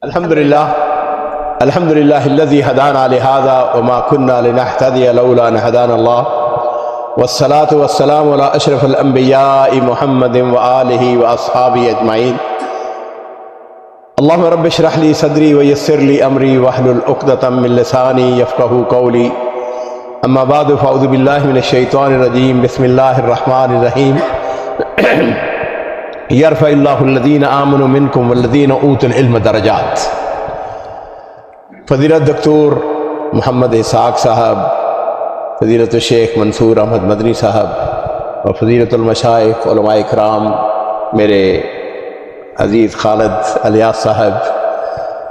الحمدللہ الذی ہدانا لہذا وما كنا لنہتدی لولا ان ہدانا اللہ والصلاة والسلام علی اشرف الانبیاء محمد وآلہ واصحابہ اجمعین اللہم رب اشرح لی صدری ویسر لی امری واحلل عقدۃ من لسانی یفقہوا قولی اما بعد فاعوذ باللہ من الشیطان الرجیم بسم اللہ الرحمن الرحیم یرفع اللہ الذین آمنوا منکم والذین اوتوا العلم درجات۔ فضیلت دکتور محمد اسحاق صاحب، فضیلت الشیخ منصور احمد مدنی صاحب اور فضیلت المشائخ علماء اکرام، میرے عزیز خالد الیاس صاحب،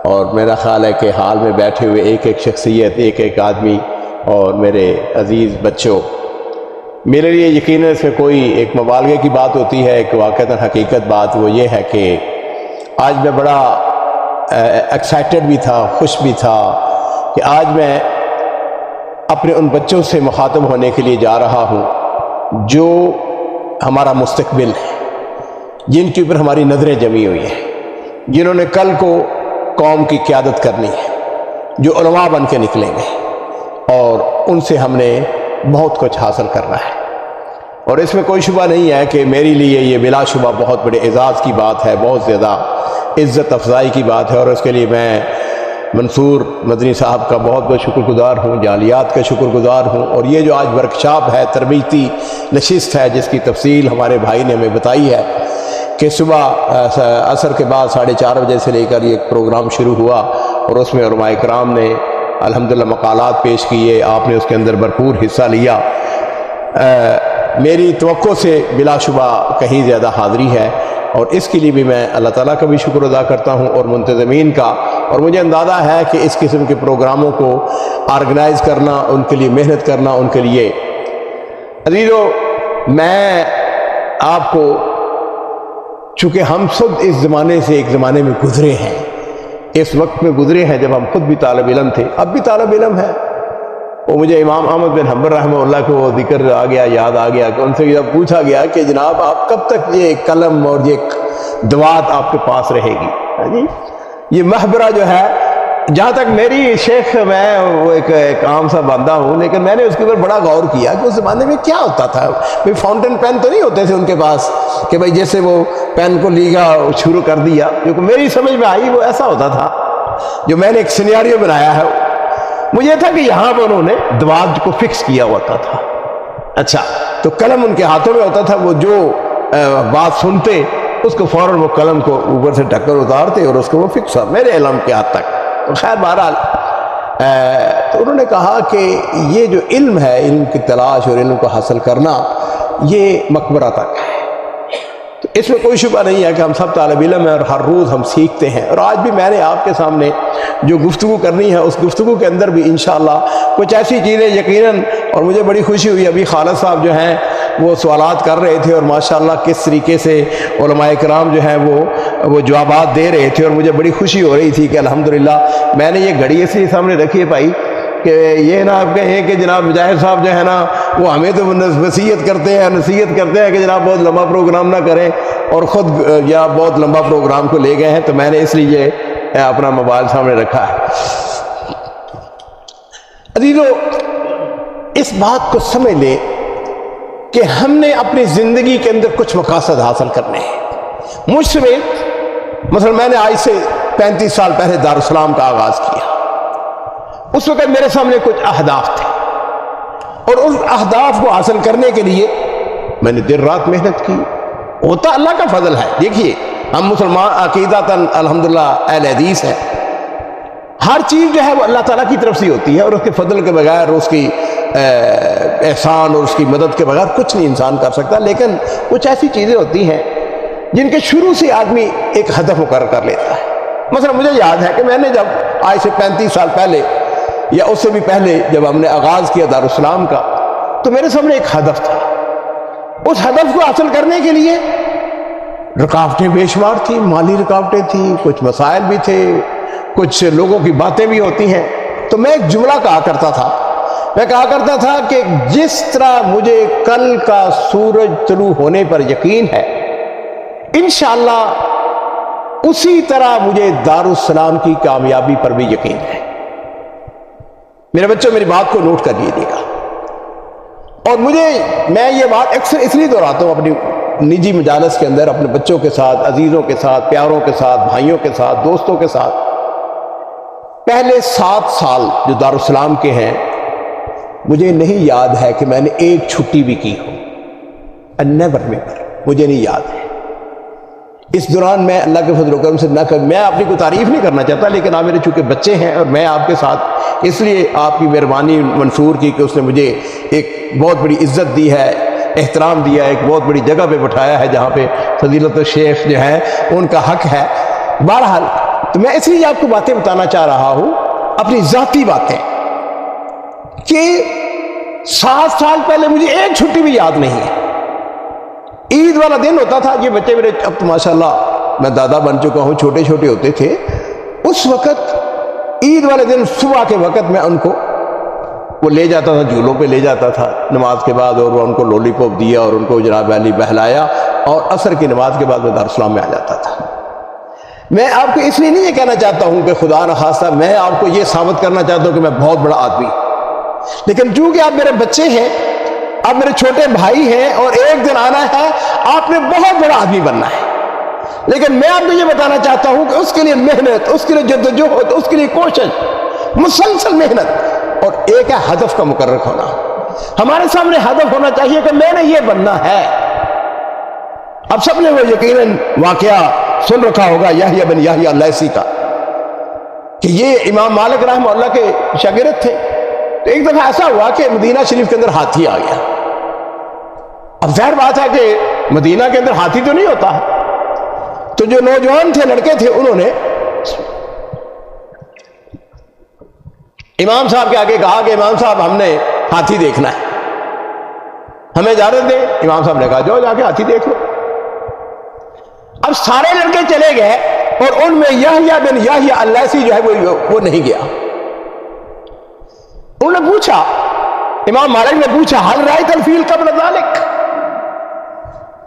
اور میرا خیال ہے کہ حال میں بیٹھے ہوئے ایک ایک شخصیت، ایک ایک آدمی، اور میرے عزیز بچوں، میرے لیے یقیناً اس میں کوئی ایک مبالغے کی بات ہوتی ہے، ایک واقعتاً حقیقت بات وہ یہ ہے کہ آج میں بڑا ایکسائٹڈ بھی تھا، خوش بھی تھا کہ آج میں اپنے ان بچوں سے مخاطب ہونے کے لیے جا رہا ہوں جو ہمارا مستقبل ہے، جن کے اوپر ہماری نظریں جمی ہوئی ہیں، جنہوں نے کل کو قوم کی قیادت کرنی ہے، جو علماء بن کے نکلیں گے، اور ان سے ہم نے بہت کچھ حاصل کرنا ہے۔ اور اس میں کوئی شبہ نہیں ہے کہ میرے لیے یہ بلا شبہ بہت بڑے اعزاز کی بات ہے، بہت زیادہ عزت افزائی کی بات ہے، اور اس کے لیے میں منصور مدنی صاحب کا بہت بہت شکر گزار ہوں، جالیات کا شکر گزار ہوں۔ اور یہ جو آج ورکشاپ ہے، تربیتی نشست ہے، جس کی تفصیل ہمارے بھائی نے ہمیں بتائی ہے کہ صبح عصر کے بعد 4:30 بجے سے لے کر یہ پروگرام شروع ہوا، اور اس میں علماء اکرام نے الحمدللہ مقالات پیش کیے، آپ نے اس کے اندر بھرپور حصہ لیا۔ میری توقع سے بلا شبہ کہیں زیادہ حاضری ہے، اور اس کے لیے بھی میں اللہ تعالیٰ کا بھی شکر ادا کرتا ہوں اور منتظمین کا۔ اور مجھے اندازہ ہے کہ اس قسم کے پروگراموں کو آرگنائز کرنا، ان کے لیے محنت کرنا، ان کے لیے عزیزو، میں آپ کو، چونکہ ہم سب اس زمانے سے ایک زمانے میں گزرے ہیں، اس وقت میں گزرے ہیں جب ہم خود بھی طالب علم تھے، اب بھی طالب علم ہے۔ وہ مجھے امام احمد بن حنبل رحمہ اللہ کو وہ ذکر آ گیا، یاد آ گیا کہ ان سے جب پوچھا گیا کہ جناب آپ کب تک یہ قلم اور یہ دوات آپ کے پاس رہے گی؟ یہ محبرہ جو ہے، جہاں تک میری شیخ، میں وہ ایک عام سا بندہ ہوں، لیکن میں نے اس کے اوپر بڑا غور کیا کہ اس زمانے میں کیا ہوتا تھا۔ بھئی فاؤنٹین پین تو نہیں ہوتے تھے ان کے پاس کہ بھئی جیسے وہ پین کو لیگا شروع کر دیا، جو میری سمجھ میں آئی وہ ایسا ہوتا تھا، جو میں نے ایک سینیاریو بنایا ہے۔ مجھے تھا کہ یہاں پر انہوں نے دوات کو فکس کیا ہوتا تھا، اچھا تو قلم ان کے ہاتھوں میں ہوتا تھا، وہ جو بات سنتے اس کو فوراً وہ قلم کو اوپر سے ڈھک کر اتارتے اور اس کو وہ فکس ہوا میرے علم کے حد تک۔ تو خیر بہرحال تو انہوں نے کہا کہ یہ جو علم ہے، علم کی تلاش اور علم کو حاصل کرنا، یہ مقبرہ تک ہے۔ تو اس میں کوئی شبہ نہیں ہے کہ ہم سب طالب علم ہیں اور ہر روز ہم سیکھتے ہیں، اور آج بھی میں نے آپ کے سامنے جو گفتگو کرنی ہے، اس گفتگو کے اندر بھی انشاءاللہ کچھ ایسی چیزیں یقیناً، اور مجھے بڑی خوشی ہوئی، ابھی خالد صاحب جو ہیں وہ سوالات کر رہے تھے، اور ماشاءاللہ کس طریقے سے علماء کرام جو ہیں وہ جوابات دے رہے تھے، اور مجھے بڑی خوشی ہو رہی تھی کہ الحمدللہ میں نے یہ گھڑی اس لیے سامنے رکھی ہے بھائی کہ یہ نہ آپ کہیں کہ جناب مجاہد صاحب جو ہے نا وہ ہمیں تو نصیحت کرتے ہیں کہ جناب بہت لمبا پروگرام نہ کریں، اور خود یا بہت لمبا پروگرام کو لے گئے ہیں، تو میں نے اس لیے اپنا موبائل سامنے رکھا ہے۔ عزیزو، اس بات کو سمجھ لیں کہ ہم نے اپنی زندگی کے اندر کچھ مقاصد حاصل کرنے ہیں۔ مجھ سمیت، مثلا میں نے آج سے 35 سال پہلے دارالسلام کا آغاز کیا، اس وقت میرے سامنے کچھ اہداف تھے، اور اس اہداف کو حاصل کرنے کے لیے میں نے دن رات محنت کی۔ ہوتا اللہ کا فضل ہے، دیکھیے ہم مسلمان عقیدتاً الحمدللہ اہل حدیث ہیں، ہر چیز جو ہے وہ اللہ تعالیٰ کی طرف سے ہوتی ہے، اور اس کے فضل کے بغیر، اس کی احسان اور اس کی مدد کے بغیر کچھ نہیں انسان کر سکتا۔ لیکن کچھ ایسی چیزیں ہوتی ہیں جن کے شروع سے آدمی ایک ہدف مقرر کر لیتا ہے۔ مثلا مجھے یاد ہے کہ میں نے جب آج سے 35 سال پہلے یا اس سے بھی پہلے جب ہم نے آغاز کیا دارالسلام کا، تو میرے سامنے ایک ہدف تھا۔ اس ہدف کو حاصل کرنے کے لیے رکاوٹیں بے شمار تھیں، مالی رکاوٹیں تھیں، کچھ مسائل بھی تھے، کچھ لوگوں کی باتیں بھی ہوتی ہیں۔ تو میں ایک جملہ کہا کرتا تھا کہ جس طرح مجھے کل کا سورج طلوع ہونے پر یقین ہے، انشاءاللہ उसी तरह मुझे दारुस्सलाम की कामयाबी पर भी यकीन है। मेरे बच्चों, मेरी बात को नोट कर लीजिएगा। और मैं ये बात अक्सर इसलिए दोहराता हूँ अपनी निजी मजालस के अंदर, अपने बच्चों के साथ, अजीजों के साथ, प्यारों के साथ, भाइयों के साथ, दोस्तों के साथ। पहले 7 साल जो दारुस्सलाम के हैं, मुझे नहीं याद है कि मैंने एक छुट्टी भी की हो। नेवर नेवर, मुझे नहीं याद है। इस दौरान मैं अल्लाह के फजल करम से मैं अपनी कोई तारीफ नहीं करना चाहता, लेकिन आप मेरे चूंकि बच्चे हैं और मैं आपके साथ इसलिए आपकी मेहरबानी मंशूर की कि उसने मुझे एक बहुत बड़ी इज्जत दी है, एहतराम दिया है, एक बहुत बड़ी जगह पे बैठाया है जहाँ पे फजीलत शेख जो है उनका हक है। बहरहाल, तो मैं इसलिए आपको बातें बताना चाह रहा हूँ, अपनी जाती बातें, कि 7 साल पहले मुझे एक छुट्टी भी याद नहीं है। ईद वाला दिन होता था, ये बच्चे मेरे अब तो माशाल्लाह मैं दादा बन चुका हूँ, छोटे छोटे होते थे उस वक़्त। ईद वाले दिन सुबह के वक़्त मैं उनको वो ले जाता था, झूलों पे ले जाता था नमाज के बाद, और उनको लॉलीपॉप दिया और उनको जनाब वाली बहलाया, और असर की नमाज के बाद मैं दारुस्सलाम में आ जाता था। मैं आपको इसलिए नहीं ये कहना चाहता हूँ कि खुदा न खास्ता मैं आपको ये साबित करना चाहता हूँ कि मैं बहुत बड़ा आदमी, लेकिन चूंकि आप मेरे बच्चे हैं, आप मेरे छोटे भाई हैं, और एक दिन आना है आपने बहुत बड़ा आदमी बनना है। लेकिन मैं आपको ये बताना चाहता हूं कि उसके लिए मेहनत, उसके लिए जद्दोजहद, उसके लिए कोशिश, मुसलसल मेहनत, और एक है हदफ का मुकर्रर होना। हमारे सामने हदफ होना चाहिए कि मैंने ये बनना है। अब सबने वो यकीनन वाकया सुन रखा होगा याहिया बिन याहिया लैसी का, कि ये इमाम मालिक रहमतुल्लाह के शागिर्द थे। तो एक दफा ऐसा हुआ कि मदीना शरीफ के अंदर हाथी आ गया। अब जाहिर बात है कि मदीना के अंदर हाथी तो नहीं होता है, तो जो नौजवान थे, लड़के थे, उन्होंने इमाम साहब के आगे कहा कि इमाम साहब हमने हाथी देखना है, हमें इजाजत दें। इमाम साहब ने कहा जाओ जाके हाथी देख लो। अब सारे लड़के चले गए और उनमें याहिया बिन याहिया अल्लैसी जो है वो नहीं गया। उन्होंने पूछा, इमाम मालिक ने पूछा, हल राय तलफील कब नजालिक?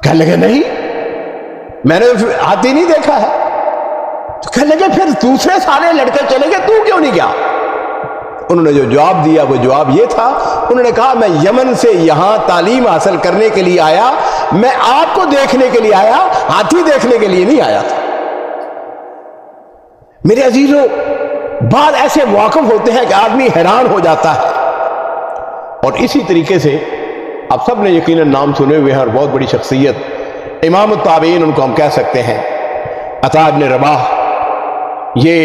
कहने लगे नहीं, मैंने तो हाथी नहीं देखा है। तो कहने लगे फिर दूसरे सारे लड़के चले गए, तू क्यों नहीं गया? उन्होंने जो जवाब दिया वो जवाब ये था, उन्होंने कहा मैं यमन से यहां तालीम हासिल करने के लिए आया, मैं आपको देखने के लिए आया, हाथी देखने के लिए नहीं आया था। मेरे अजीजों, बाद ऐसे वाकफ होते हैं कि आदमी हैरान हो जाता है। और इसी तरीके से आप सब ने यकीनन नाम सुने हुए हैं, और बहुत बड़ी शख्सियत इमाम ताबीन उनको हम कह सकते हैं, अता इब्न रबाह। ये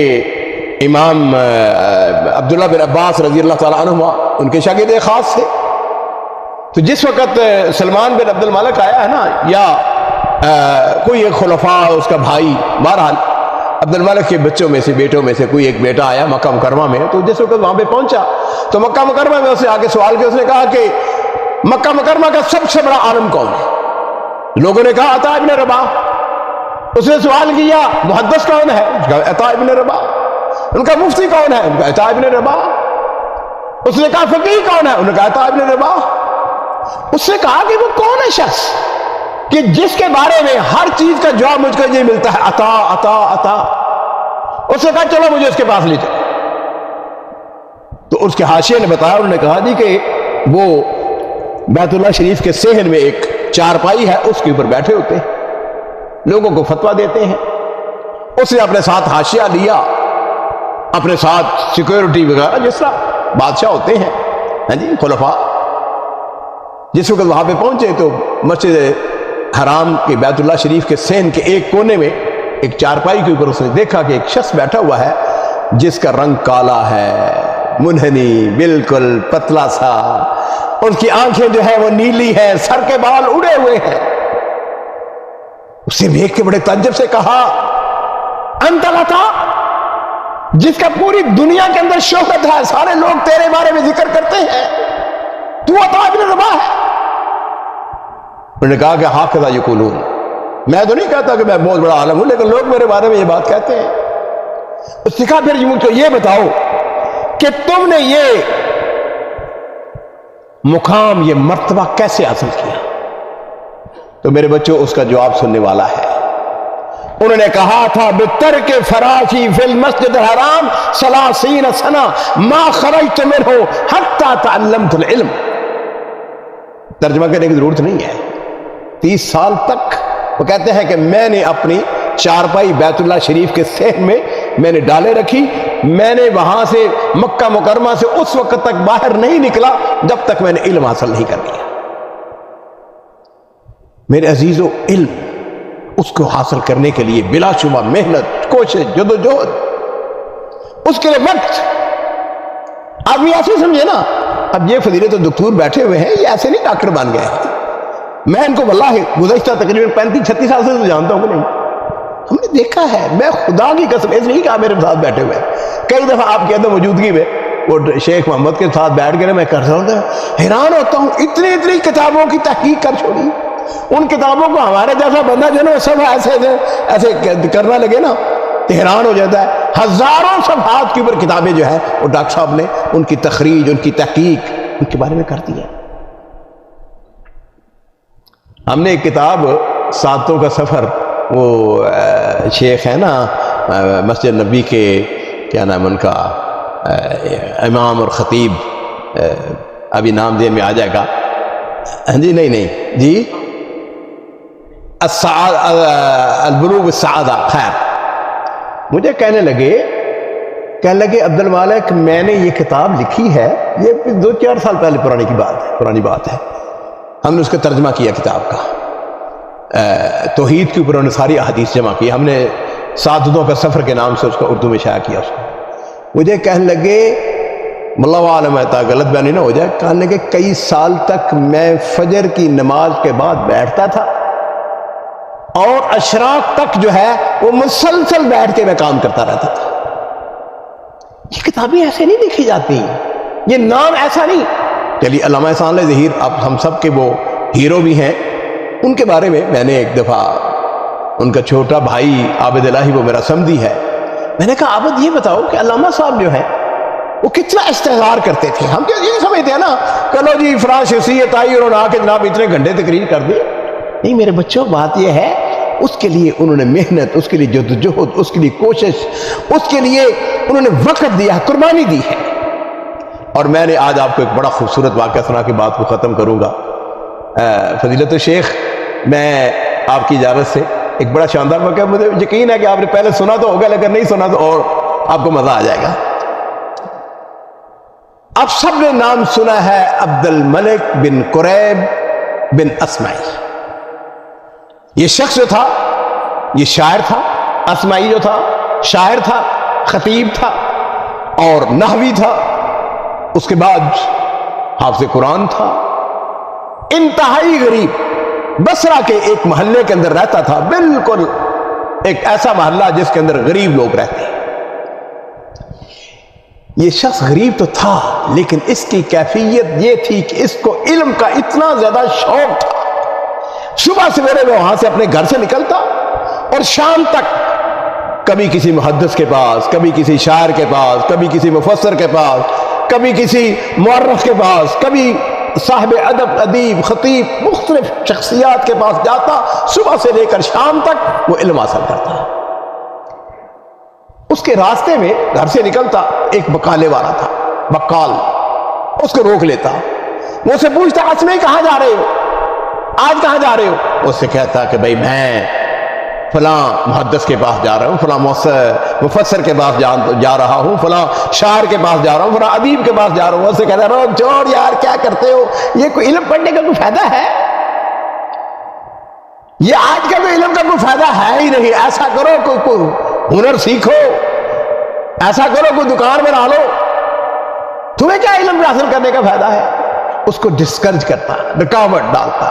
इमाम अब्दुल्लाह बिन अब्बास रज़ी अल्लाह ताला अन्हुमा उनके शागिर्द खास थे। तो जिस वक़्त सलमान बिन अब्दुल मलिक आया है ना, या कोई एक खुलफा उसका भाई, बहरहाल अब्दुल मलिक के बच्चों में से, बेटों में से कोई एक बेटा आया मक्का मुकर्रमा में। तो जिस वक्त वहां पे पहुंचा तो मक्का मुकर्रमा में उससे आके सवाल किया। उसने कहा कि मक्का मुकर्रमा का सबसे बड़ा आलम कौन है? लोगों ने कहा अता इब्न रबाह। उसने सवाल किया मुहद्दिस कौन है? उसने कहा अता इब्न रबाह। उनका मुफ्ती कौन है? उनका अता इब्न रबाह। उसने कहा फकीह कौन है? उन्होंने कहा अता इब्न रबाह। उसने कहा कि वो कौन है शख्स कि जिसके बारे में हर चीज का जवाब मुझको ये मिलता है, अता अता अता। उसने कहा चलो मुझे उसके पास ले जाओ। तो उसके हाशिए ने बताया, उन्होंने कहा जी कि वो बैतुल्लाह शरीफ के सेहन में एक चारपाई है, उसके ऊपर बैठे होते हैं, लोगों को फतवा देते हैं। उसने अपने साथ हाशिया लिया, अपने साथ सिक्योरिटी वगैरह, जिस तरह बादशाह होते हैं, हाँ जी, खुलफा। जिस वक्त वहां पे पहुंचे तो मस्जिद हराम के बैतुल्लाह शरीफ के सेहन के एक कोने में एक चारपाई के ऊपर उसने देखा कि एक शख्स बैठा हुआ है जिसका रंग काला है, मुनहनी, बिल्कुल पतला सा, उसकी आंखें जो है वो नीली है, सर के बाल उड़े हुए हैं। उसे देख के बड़े ताज्जुब से कहा, अंतल अता, जिसका पूरी दुनिया के अंदर शोहरत है, सारे लोग तेरे बारे में जिक्र करते हैं, तू अता इब्न रबाह है? उन्होंने कहा कि हाँ कदा यक़ूलून, मैं तो नहीं कहता कि मैं बहुत बड़ा आलम हूं, लेकिन लोग मेरे बारे में ये बात कहते हैं। उसने कहा फिर मुझको ये बताओ कि तुमने ये मुकाम, ये मर्तबा कैसे हासिल किया? तो मेरे बच्चों, उसका जवाब सुनने वाला है। انہوں نے کہا تھا بترک فراشی فی المسجد الحرام 30 سنہ ما خرجت منہ حتی تعلمت العلم. ترجمہ کرنے کی ضرورت نہیں ہے. 30 سال تک وہ کہتے ہیں کہ میں نے اپنی چارپائی بیت اللہ شریف کے صحن میں نے ڈالے رکھی, میں نے وہاں سے مکہ مکرمہ سے اس وقت تک باہر نہیں نکلا جب تک میں نے علم حاصل نہیں کر لیا. میرے عزیزو, علم اس کو حاصل کرنے کے لیے بلا شبہ محنت, کوشش, جدوجہد, اس کے لیے وقت. آدمی ایسے سمجھے نا, اب یہ فضیلت دکتور بیٹھے ہوئے ہیں, یہ ایسے نہیں ڈاکٹر بن گئے ہیں. میں ان کو واللہ گزشتہ تقریباً 35-36 سال سے جانتا ہوں کہ نہیں, ہم نے دیکھا ہے. میں خدا کی قسم اس نہیں کہ آپ میرے ساتھ بیٹھے ہوئے ہیں, کئی دفعہ آپ کی عدم موجودگی میں وہ شیخ محمد کے ساتھ بیٹھ کے میں کرتا ہوں, حیران ہوتا ہوں اتنی کتابوں کی تحقیق کر چھوڑی. ان کتابوں کو ہمارے جیسا بندہ جو نا سب ایسے کرنا لگے نا تو حیران ہو جاتا ہے. ہزاروں صفحات کے اوپر کتابیں جو ہیں وہ ڈاکٹر صاحب نے ان کی تخریج, ان کی تحقیق ان کے بارے میں کر دی ہے. ہم نے ایک کتاب ساتوں کا سفر, وہ شیخ ہے نا مسجد نبی کے, کیا نام ان کا, امام اور خطیب, ابھی نام ذہن میں آ جائے گا. جی نہیں جی, البلوغ السعادہ. خیر, مجھے کہنے لگے عبد المالک میں نے یہ کتاب لکھی ہے, یہ 2-4 سال پہلے پرانی بات ہے. ہم نے اس کا ترجمہ کیا کتاب کا, توحید کے اوپر انہوں نے ساری احادیث جمع کی. ہم نے سعادتوں کا سفر کے نام سے اس کا اردو میں شائع کیا. اس کو مجھے کہنے لگے, واللہ عالم ہے, غلط بیانی نہ ہو جائے, کہنے لگے کئی سال تک میں فجر کی نماز کے بعد بیٹھتا تھا اور اشراق تک جو ہے وہ مسلسل بیٹھ کے میں کام کرتا رہتا تھا. یہ کتابیں ایسے نہیں لکھی جاتی, یہ نام ایسا نہیں. چلیے علامہ احسان اللہ ظہیر اب ہم سب کے وہ ہیرو بھی ہیں, ان کے بارے میں نے ایک دفعہ, ان کا چھوٹا بھائی عابد الہی وہ میرا سمدھی ہے, میں نے کہا عابد یہ بتاؤ کہ علامہ صاحب جو ہیں وہ کتنا استحضار کرتے تھے. ہم کیا یہ سمجھتے ہیں نا چلو جی فلاں شخصیت آئی اور آ کے جناب اتنے گھنٹے تقریر کر دی. نہیں میرے بچوں, بات یہ ہے اس کے لیے انہوں نے محنت, اس کے لیے جدوجہد, اس کے لیے کوشش, اس کے لیے انہوں نے وقت دیا, قربانی دی ہے. اور میں نے آج آپ کو ایک بڑا خوبصورت واقعہ سنا کے بات کو ختم کروں گا. فضیلت الشیخ, میں آپ کی اجازت سے ایک بڑا شاندار واقعہ, مجھے یقین ہے کہ آپ نے پہلے سنا تو ہوگا, لیکن نہیں سنا تو اور آپ کو مزہ آ جائے گا. آپ سب نے نام سنا ہے عبد الملک بن قریب بن اسمعی. یہ شخص جو تھا یہ شاعر تھا. اسمعی جو تھا شاعر تھا, خطیب تھا اور نحوی تھا. اس کے بعد حافظ قرآن تھا. انتہائی غریب, بصرہ کے ایک محلے کے اندر رہتا تھا, بالکل ایک ایسا محلہ جس کے اندر غریب لوگ رہتے ہیں. یہ شخص غریب تو تھا لیکن اس کی کیفیت یہ تھی کہ اس کو علم کا اتنا زیادہ شوق تھا. صبح سویرے میں وہاں سے اپنے گھر سے نکلتا اور شام تک کبھی کسی محدث کے پاس, کبھی کسی شاعر کے پاس, کبھی کسی مفسر کے پاس, کبھی کسی مورخ کے پاس, کبھی صاحب ادب, ادیب, خطیب, مختلف شخصیات کے پاس جاتا. صبح سے لے کر شام تک وہ علم حاصل کرتا. اس کے راستے میں گھر سے نکلتا ایک بقالے والا تھا, بقال, اس کو روک لیتا. وہ اسے پوچھتا اسمعی کہاں جا رہے ہو, آج کہاں جا رہے ہو؟ اس سے کہتا کہ بھائی میں فلاں محدث کے پاس جا رہا ہوں, فلاں مفسر کے پاس جا رہا ہوں, فلاں شاعر کے پاس جا رہا ہوں, فلاں ادیب کے پاس جا رہا ہوں. اس سے کہتا روک چھوڑ یار, کیا کرتے ہو, یہ کوئی علم پڑھنے کا کوئی فائدہ ہے؟ یہ آج کا کوئی علم کا کوئی فائدہ ہے ہی نہیں. ایسا کرو کوئی ہنر سیکھو, ایسا کرو کوئی دکان بنا لو, تمہیں کیا علم حاصل کرنے کا فائدہ ہے؟ اس کو ڈسکرج کرتا, رکاوٹ ڈالتا.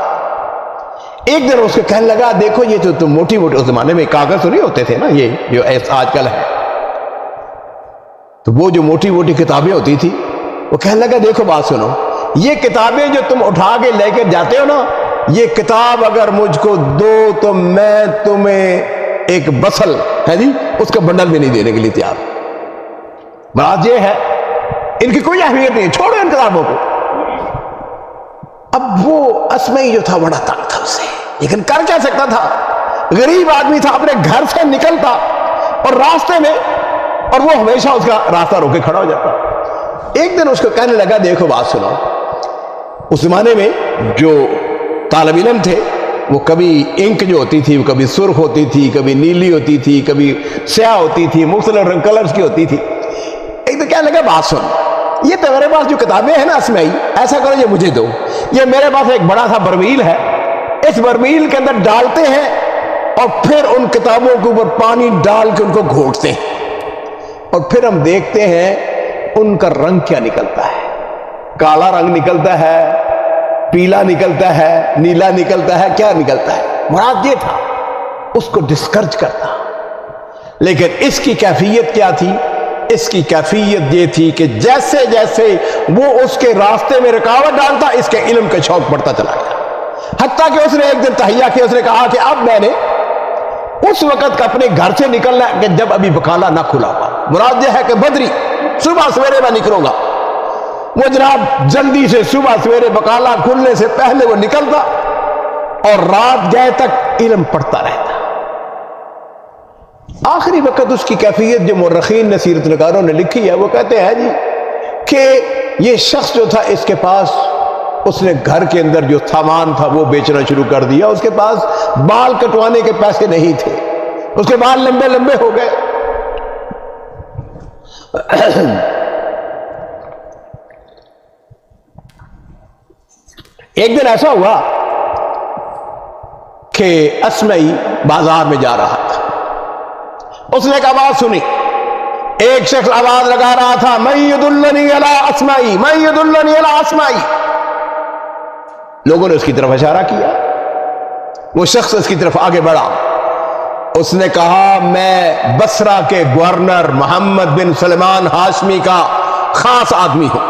ایک دن اس کو کہنے لگا دیکھو یہ تو موٹی موٹی, اس زمانے میں کاغذ تو نہیں ہوتے تھے نا یہ جو آج کل ہے, تو وہ جو موٹی موٹی کتابیں ہوتی تھی, وہ کہنے لگا دیکھو بات سنو, یہ کتابیں جو تم اٹھا کے لے کے جاتے ہو نا, یہ کتاب اگر مجھ کو دو تو میں تمہیں ایک بسل ہے جی اس کا بنڈل بھی نہیں دینے کے لیے تیار. بات یہ ہے ان کی کوئی اہمیت نہیں ہے, چھوڑو ان کتابوں کو. اب وہ اسمعی جو تھا بڑا تنگ تھا اسے, لیکن کر کیا سکتا تھا؟ गरीब आदमी था, अपने घर से निकलता और रास्ते में, और वो हमेशा उसका रास्ता रोके खड़ा हो जाता। एक दिन उसको कहने लगा, देखो बात सुनो, उस जमाने में जो तालिब इल्म थे वो कभी इंक जो होती थी वो कभी सुर्ख होती थी, कभी नीली होती थी, कभी स्याह होती थी, मुख्तलिफ रंग कलर्स की होती थी। एक तो कहने लगा, बात सुन, ये तो मेरे पास जो किताबें हैं ना असमाई, ऐसा करो ये मुझे दो, ये मेरे पास एक बड़ा सा बरमील है, इस बरमील के अंदर डालते हैं और फिर उन किताबों के ऊपर पानी डाल के उनको घोटते हैं और फिर हम देखते हैं उनका रंग क्या निकलता है। काला रंग निकलता है, पीला निकलता है, नीला निकलता है, क्या निकलता है। मुराद ये था उसको डिस्करेज करता। लेकिन इसकी कैफियत क्या थी? इसकी कैफियत ये थी कि जैसे जैसे वो उसके रास्ते में रुकावट डालता, इसके इल्म का शौक बढ़ता चला गया। हत्ता कि उसने एक दिन तहिया किया, उसने कहा कि अब मैंने उस वक्त का अपने घर से निकलना कि जब अभी बकाला ना खुला हुआ। मुराद यह है कि बदरी सुबह सवेरे मैं निकलूंगा। वो जनाब जल्दी से सुबह सवेरे बकाला खुलने से पहले वो निकलता और रात गए तक इल्म पढ़ता रहता। आखिरी वक्त उसकी कैफियत जो मुर्रखीन ने, सीरत नगारों ने लिखी है, वो कहते हैं जी कि ये शख्स जो था, इसके पास उसने घर के अंदर जो सामान था वो बेचना शुरू कर दिया। उसके पास बाल कटवाने के पैसे नहीं थे, उसके बाल लंबे लंबे हो गए। एक दिन ऐसा हुआ कि असमई बाजार में जा रहा था। उसने एक आवाज सुनी, एक शख्स आवाज लगा रहा था, मय्यदुल्लनी अला अस्माई, मय्यदुल्लनी अला अस्माई। लोगों ने उसकी तरफ इशारा किया, वो शख्स उसकी तरफ आगे बढ़ा। उसने कहा, मैं बसरा के गवर्नर मोहम्मद बिन सलमान हाशमी का खास आदमी हूं।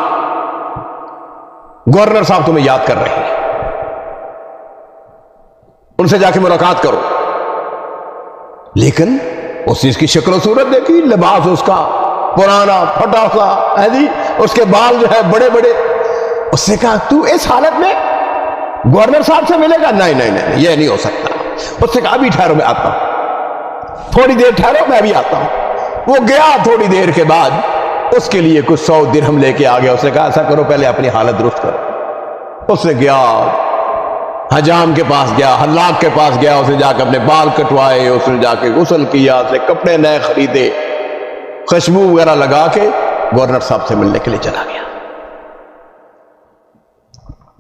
गवर्नर साहब तुम्हें याद कर रहे हैं, उनसे जाके मुलाकात करो। लेकिन उसने इसकी शक्ल सूरत देखी, लिबास उसका पुराना फटा सा है जी, उसके बाल जो है बड़े बड़े। उसने कहा, तू इस हालत में गवर्नर साहब से मिलेगा? नहीं नहीं नहीं, ये नहीं हो सकता। उसने कहा, अभी ठहरो, मैं आता हूं, थोड़ी देर ठहरो, मैं भी आता हूं। वो गया, थोड़ी देर के बाद उसके लिए कुछ 100 दिरहम लेके आ गया। उसने कहा, ऐसा करो, पहले अपनी हालत दुरुस्त करो। उसने गया, हजाम के पास गया, हल्लाक के पास गया, उसने जाकर अपने बाल कटवाए, उसने जाके गुस्ल किया, उसने कपड़े नए खरीदे, खुशबू वगैरह लगा के गवर्नर साहब से मिलने के लिए चला गया।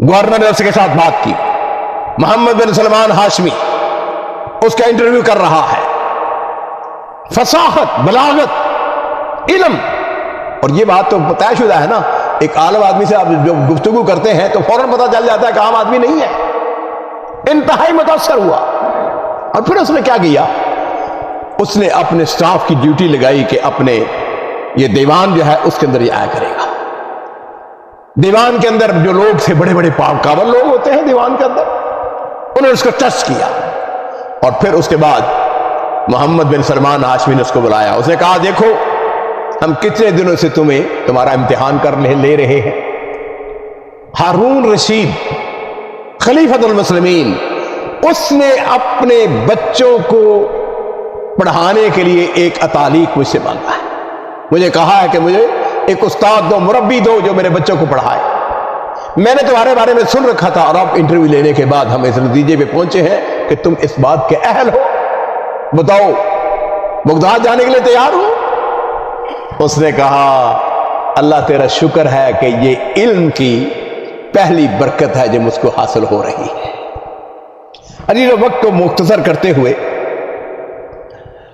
गवर्नर ने उसके साथ बात की। मोहम्मद बिन सलमान हाशमी उसका इंटरव्यू कर रहा है। फसाहत, बलागत, इल्म, और ये बात तो तयशुदा है ना, एक आलिम आदमी से आप जो गुफ्तगू करते हैं तो फौरन पता चल जाता है कि आम आदमी नहीं है। इंतहाई मुतासर हुआ। और फिर उसने क्या किया, उसने अपने स्टाफ की ड्यूटी लगाई कि अपने ये दीवान जो है उसके अंदर ये आया करेगा। दीवान के अंदर जो लोग थे, बड़े बड़े काबल लोग होते हैं दीवान के अंदर, उन्होंने उसको टच किया। और फिर उसके बाद मोहम्मद बिन सलमान हाशमी ने उसको बुलाया। उसने कहा, देखो हम कितने दिनों से तुम्हारा इम्तिहान कर ले रहे हैं। हारून रशीद खलीफतुल मुस्लिमीन, उसने अपने बच्चों को पढ़ाने के लिए एक अतालीक मुझसे मांगा है। मुझे कहा है कि मुझे एक उस्ताद दो, मुरब्बी दो जो मेरे बच्चों को पढ़ाए। मैंने तुम्हारे बारे में सुन रखा था और अब इंटरव्यू लेने के बाद हम इस नतीजे पे पहुंचे हैं कि तुम इस बात के अहल हो। बताओ, बगदाद जाने के लिए तैयार हो? उसने कहा, अल्लाह तेरा शुक्र है कि ये इल्म की पहली बरकत है जो मुझको हासिल हो रही है। अजीज वक्त को मुख्तसर करते हुए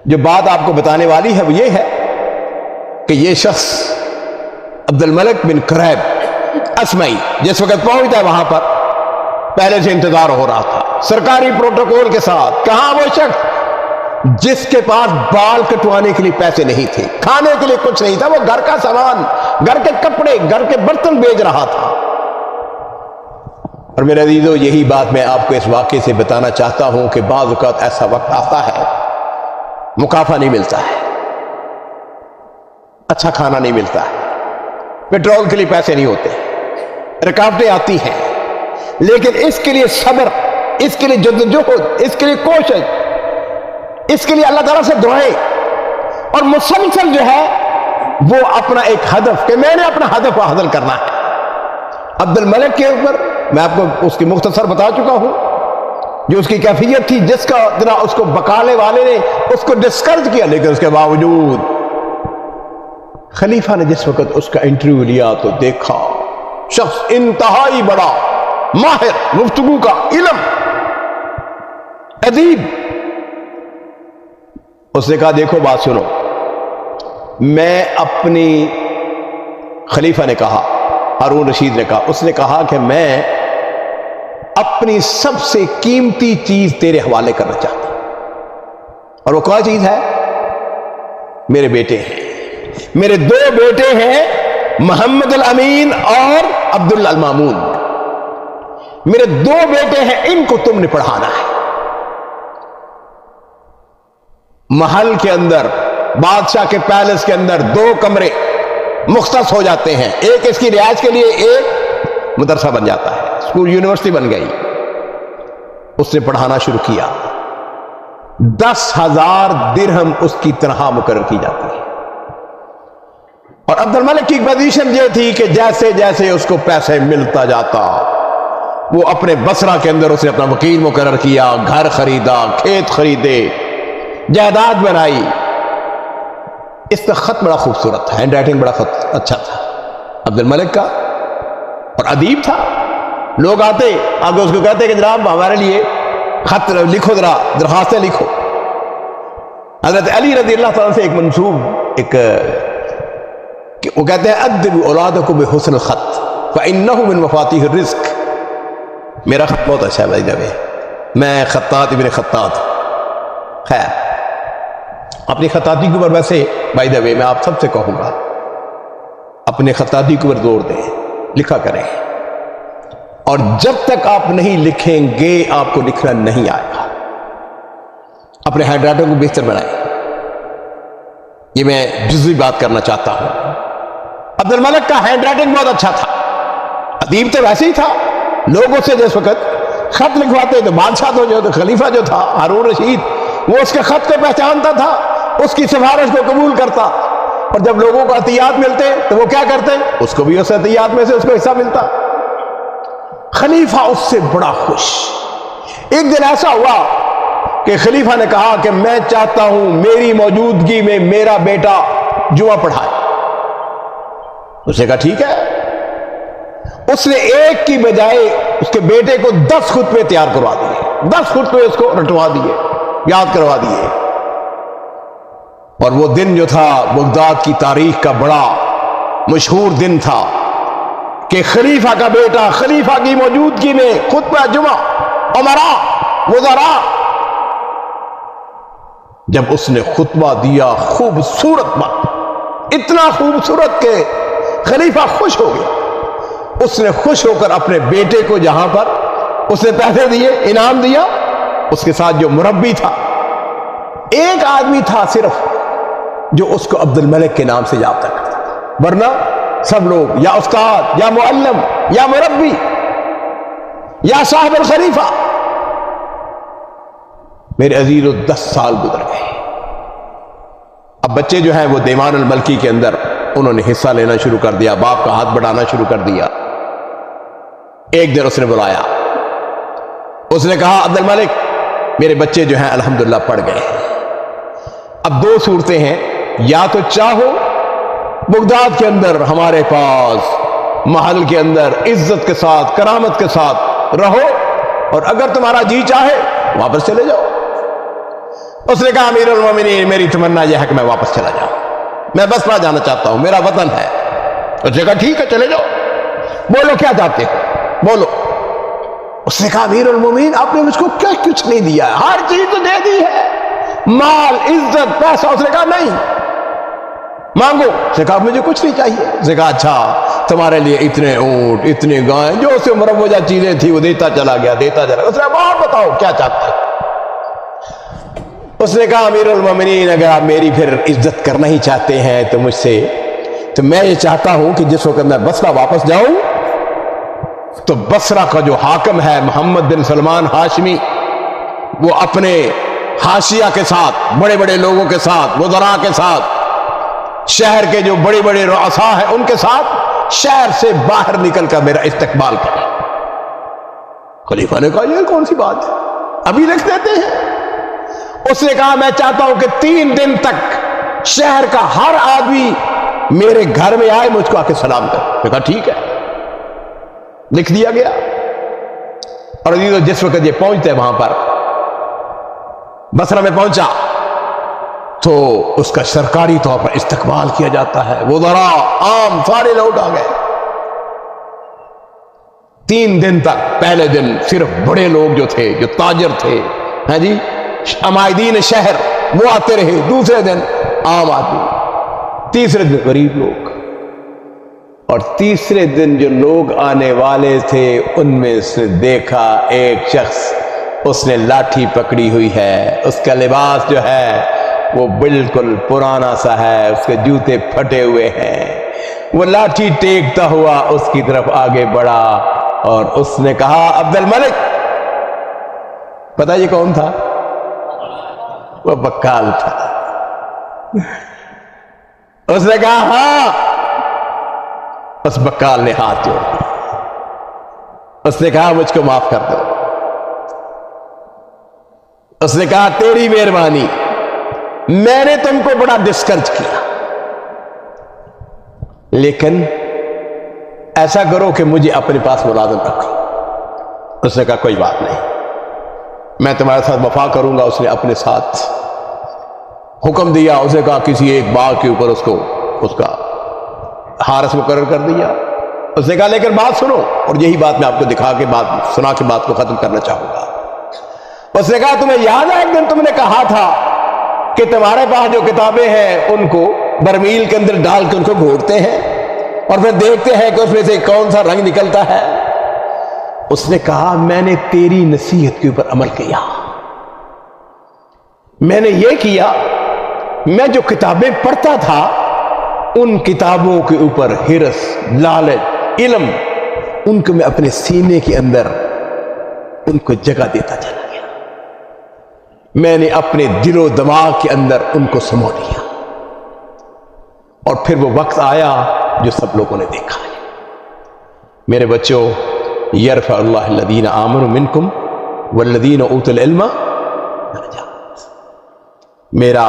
जो बात आपको बताने वाली है वो ये है कि ये शख्स अब्दुल मलिक बिन कुरैब असमई जिस वक्त पहुंचता है वहां पर पहले से इंतजार हो रहा था सरकारी प्रोटोकॉल के साथ। कहां वो शख्स जिसके पास बाल कटवाने के लिए पैसे नहीं थे, खाने के लिए कुछ नहीं था, वो घर का सामान, घर के कपड़े, घर के बर्तन बेच रहा था। और मेरे अजीजों, यही बात मैं आपको इस वाक़े से बताना चाहता हूं कि बाज़ औक़ात ऐसा वक्त आता है, मुकाफा नहीं मिलता है, अच्छा खाना नहीं मिलता है, पेट्रोल के लिए पैसे नहीं होते, रुकावटें आती हैं, लेकिन इसके लिए सब्र, इसके लिए जद्दोजहद, इसके लिए कोशिश, اس کے لیے اللہ تعالیٰ سے دعائیں، اور مسلسل جو ہے وہ اپنا ایک ہدف کہ میں نے اپنا ہدف حاصل کرنا ہے۔ عبد الملک کے اوپر میں آپ کو اس کی مختصر بتا چکا ہوں، جو اس کی کیفیت تھی، جس کا ذرا اس کو بکالے والے نے اس کو ڈسکرج کیا، لیکن اس کے باوجود خلیفہ نے جس وقت اس کا انٹرویو لیا تو دیکھا شخص انتہائی بڑا، ماہر گفتگو کا، علم، ادیب۔ اس نے کہا دیکھو بات سنو، میں اپنی، خلیفہ نے کہا، ہارون رشید نے کہا، اس نے کہا کہ میں اپنی سب سے قیمتی چیز تیرے حوالے کرنا چاہتا ہوں، اور وہ کیا چیز ہے؟ میرے بیٹے ہیں، میرے 2 بیٹے ہیں، محمد الامین اور عبداللہ المامون، میرے 2 بیٹے ہیں، ان کو تم نے پڑھانا ہے۔ محل کے اندر، بادشاہ کے پیلس کے اندر 2 کمرے مختص ہو جاتے ہیں، ایک اس کی رہائش کے لیے، ایک مدرسہ بن جاتا ہے، اسکول، یونیورسٹی بن گئی۔ اس نے پڑھانا شروع کیا، 10,000 درہم اس کی تنخواہ مقرر کی جاتی ہے، اور عبد الملک کی پوزیشن یہ تھی کہ جیسے جیسے اس کو پیسے ملتا جاتا، وہ اپنے بصرہ کے اندر اس نے اپنا وکیل مقرر کیا، گھر خریدا، کھیت خریدے، جائیداد بنائی۔ اس کا خط بڑا خوبصورت تھا، ہینڈ رائٹنگ بڑا خط اچھا تھا عبد الملک کا، اور ادیب تھا۔ لوگ آتے آگے اس کو کہتے کہ جناب ہمارے لیے خط لکھو، ذرا درخواستیں لکھو۔ حضرت علی رضی اللہ تعالیٰ سے ایک منسوب، کہ وہ کہتے ہیں ادبوا اولادکم بحسن الخط فانہ من مفاتیح الرزق۔ میرا خط بہت اچھا ہے بھائی جب، میں خطاط ابن خطاط، خیر اپنی خطاطی کے اوپر، ویسے بائی دا وے میں آپ سب سے کہوں گا اپنے خطاطی کے اوپر زور دیں، لکھا کریں، اور جب تک آپ نہیں لکھیں گے آپ کو لکھنا نہیں آئے گا۔ اپنے ہینڈ رائٹنگ کو بہتر بنائیں، یہ میں جزوی بات کرنا چاہتا ہوں۔ عبد الملک کا ہینڈ رائٹنگ بہت اچھا تھا، ادیب تو ویسے ہی تھا، لوگوں سے جس وقت خط لکھواتے تو بادشاہ تو جو خلیفہ جو تھا ہارون رشید، وہ اس کے خط کو پہچانتا تھا، اس کی سفارش کو قبول کرتا، اور جب لوگوں کو عطیات ملتے تو وہ کیا کرتے؟ اس کو بھی اس عطیات میں سے اس کو حصہ ملتا۔ خلیفہ اس سے بڑا خوش۔ ایک دن ایسا ہوا کہ خلیفہ نے کہا کہ میں چاہتا ہوں میری موجودگی میں میرا بیٹا جمعہ پڑھائے۔ اس نے کہا ٹھیک ہے۔ اس نے ایک کی بجائے اس کے بیٹے کو 10 خطبے تیار کروا دیے، 10 خطبے اس کو رٹوا دیے، یاد کروا دیے۔ اور وہ دن جو تھا بغداد کی تاریخ کا بڑا مشہور دن تھا کہ خلیفہ کا بیٹا خلیفہ کی موجودگی میں خطبہ جمعہ، امراء، وزراء، جب اس نے خطبہ دیا، خوبصورت بات، اتنا خوبصورت کہ خلیفہ خوش ہو گیا۔ اس نے خوش ہو کر اپنے بیٹے کو، جہاں پر اس نے پیسے دیے، انعام دیا، اس کے ساتھ جو مربی تھا، ایک آدمی تھا صرف جو اس کو عبد الملک کے نام سے یاد کرتا تھا، ورنہ سب لوگ یا استاد یا معلم یا مربی یا صاحب الخلیفہ۔ میرے عزیزو 10 سال گزر گئے۔ اب بچے جو ہیں وہ دیوان الملکی کے اندر انہوں نے حصہ لینا شروع کر دیا، باپ کا ہاتھ بڑھانا شروع کر دیا۔ ایک دن اس نے بلایا، اس نے کہا عبد الملک میرے بچے جو ہیں الحمدللہ پڑھ گئے ہیں، اب 2 صورتیں ہیں، یا تو چاہو بغداد کے اندر ہمارے پاس محل کے اندر عزت کے ساتھ کرامت کے ساتھ رہو، اور اگر تمہارا جی چاہے واپس چلے جاؤ۔ اس نے کہا امیر المومنین میری تمنا یہ ہے کہ میں واپس چلا جاؤں، میں بصرہ جانا چاہتا ہوں، میرا وطن ہے۔ اس نے کہا ٹھیک ہے چلے جاؤ، بولو کیا چاہتے ہو بولو۔ اس نے کہا امیر المومنین آپ نے مجھ کو کیا کچھ نہیں دیا ہے، ہر چیز تو دے دی ہے، مال، عزت، پیسہ۔ اس نے کہا نہیں مانگو۔ اس نے کہا مجھے کچھ نہیں چاہیے۔ اس نے کہا اچھا تمہارے لیے اتنے اونٹ، اتنے گائیں، جو اس سے مروجہ چیزیں تھی وہ دیتا چلا گیا، دیتا چلا گیا۔ اس نے کہا اور بتاؤ کیا چاہتے ہو۔ اس نے کہا امیر المومنین اگر آپ میری پھر عزت کرنا ہی چاہتے ہیں تو مجھ سے، تو میں یہ چاہتا ہوں کہ جس وقت میں بصرہ واپس جاؤں تو بصرہ کا جو حاکم ہے محمد بن سلمان ہاشمی، وہ اپنے हाशिया के साथ, बड़े बड़े लोगों के साथ, वज़रा के साथ, शहर के जो बड़े बड़े रुअसा हैं उनके साथ शहर से बाहर निकल कर मेरा इस्तकबाल करें। खलीफा ने कहा ये कौन सी बात है, अभी लिख देते हैं। उसने कहा मैं चाहता हूं कि 3 दिन तक शहर का हर आदमी मेरे घर में आए, मुझको आके सलाम कर। मैं कहा ठीक है, लिख दिया गया। और जिस वक्त ये पहुंचते वहां पर बसरा में पहुंचा तो उसका सरकारी तौर पर इस्तकबाल किया जाता है। वो जरा आम सारे लोग आ गए। 3 दिन तक, पहले दिन सिर्फ बड़े लोग जो थे, जो ताजर थे, हैं जी, अमायदीन शहर, वो आते रहे। दूसरे दिन आम आदमी, तीसरे दिन गरीब लोग, और तीसरे दिन जो लोग आने वाले थे उनमें से देखा एक शख्स, उसने लाठी पकड़ी हुई है, उसका लिबास जो है वो बिल्कुल पुराना सा है, उसके जूते फटे हुए हैं। वो लाठी टेकता हुआ उसकी तरफ आगे बढ़ा और उसने कहा अब्दुल मलिक। पता ये कौन था? वो बक्काल था। उसने कहा हाँ। उस बक्काल ने हाथ जोड़ा, उसने कहा मुझको माफ कर दो। उसने कहा तेरी मेहरबानी, मैंने तुमको बड़ा डिस्करेज किया, लेकिन ऐसा करो कि मुझे अपने पास मुलाजिम रखो। उसने कहा कोई बात नहीं, मैं तुम्हारे साथ वफा करूंगा। उसने अपने साथ हुक्म दिया। उसने कहा किसी एक बाग के ऊपर उसका हारस मुकर्रर कर दिया। उसने कहा लेकिन बात सुनो, और यही बात मैं आपको दिखा के बात सुना के बात को खत्म करना चाहूंगा। उसने कहा तुम्हें याद है एक दिन तुमने कहा था कि तुम्हारे पास जो किताबें हैं उनको बरमील के अंदर डाल कर उनको घोटते हैं और फिर देखते हैं कि उसमें से कौन सा रंग निकलता है। उसने कहा मैंने तेरी नसीहत के ऊपर अमल किया। मैंने ये किया, मैं जो किताबें पढ़ता था उन किताबों के ऊपर हिरस, लालच, इल्म, उनको मैं अपने सीने के अंदर उनको जगह देता चला गया। मैंने अपने दिलो दिमाग के अंदर उनको समो लिया, और फिर वो वक्त आया जो सब लोगों ने देखा है। मेरे बच्चों, यरफ़अल्लाहु अल्लज़ीना आमनू मिनकुम वल्लज़ीना ऊतुल इल्मा दरजात। मेरा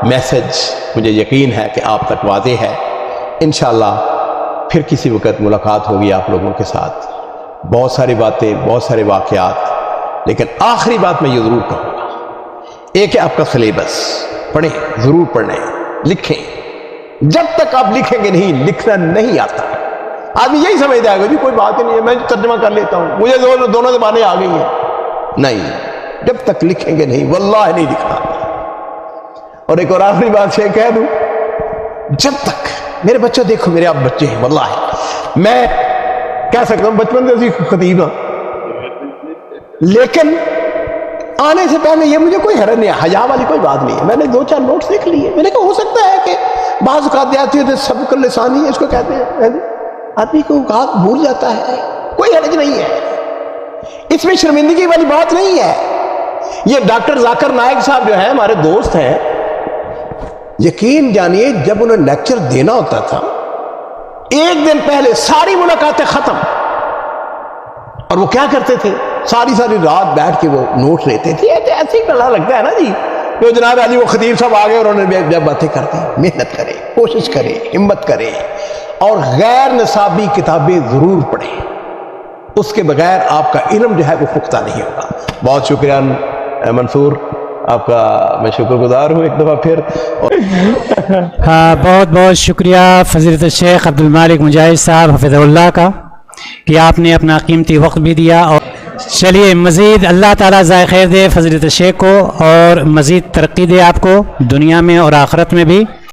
मैसेज मुझे यकीन है कि आप तक वाज़ेह है। इंशाअल्लाह फिर किसी वक्त मुलाकात होगी आप लोगों के साथ। बहुत सारी बातें, बहुत सारे वाक़यात, लेकिन आखिरी बात मैं ये ज़रूर कहूँगा, एक है आपका सिलेबस, पढ़ें, ज़रूर पढ़ें, लिखें। जब तक आप लिखेंगे नहीं, लिखना नहीं आता, आदमी यही समझ जाएगा जी कोई बात ही नहीं है, मैं तर्जुमा कर लेता हूँ, मुझे दोनों ज़बानें आ गई हैं। नहीं, जब तक लिखेंगे नहीं, वल्लाह नहीं लिखना। और एक और आखिरी बात से कह दूं, जब तक मेरे बच्चों, देखो मेरे आप बच्चे हैं, वल्लाह मैं कह सकता हूं बचपन से खतीब, लेकिन आने से पहले ये मुझे कोई हरज नहीं है, हया वाली कोई बात नहीं है। मैंने 2-4 नोट्स लिख लिए। मैंने कहा हो सकता है कि बाज़ औक़ात आती है सबक लिसानी, इसको कहते हैं, आदमी को औक़ात भूल जाता है, कोई हरज नहीं है, इसमें शर्मिंदगी वाली बात नहीं है। ये डॉक्टर जाकिर नायक साहब जो है हमारे दोस्त हैं, यकीन जानिए जब उन्हें लेक्चर देना होता था, एक दिन पहले सारी मुलाकातें खत्म, और वो क्या करते थे, सारी रात बैठ के वो नोट लेते थे। ऐसे ही डला लगता है ना जी, तो जनाब अली वो खतीब साहब आ गए और उन्होंने जब बातें कर दी। मेहनत करें, कोशिश करें, हिम्मत करें, और गैर निसाबी किताबें जरूर पढ़ें, उसके बगैर आपका इल्म जो है वो पुख्ता नहीं होगा। बहुत शुक्रिया मंसूर, आपका मैं शुक्रगुजार हूँ एक दफ़ा फिर। हाँ, बहुत बहुत शुक्रिया फ़ज़ीलत शेख अब्दुल मालिक मुजाहिद साहब हफ़िज़हुल्लाह का, कि आपने अपना कीमती वक्त भी दिया। और चलिए मज़ीद अल्लाह ताला ज़ाय खैर दे फ़ज़ीलत शेख को, और मज़ीद तरक्की दे आपको दुनिया में और आखिरत में भी।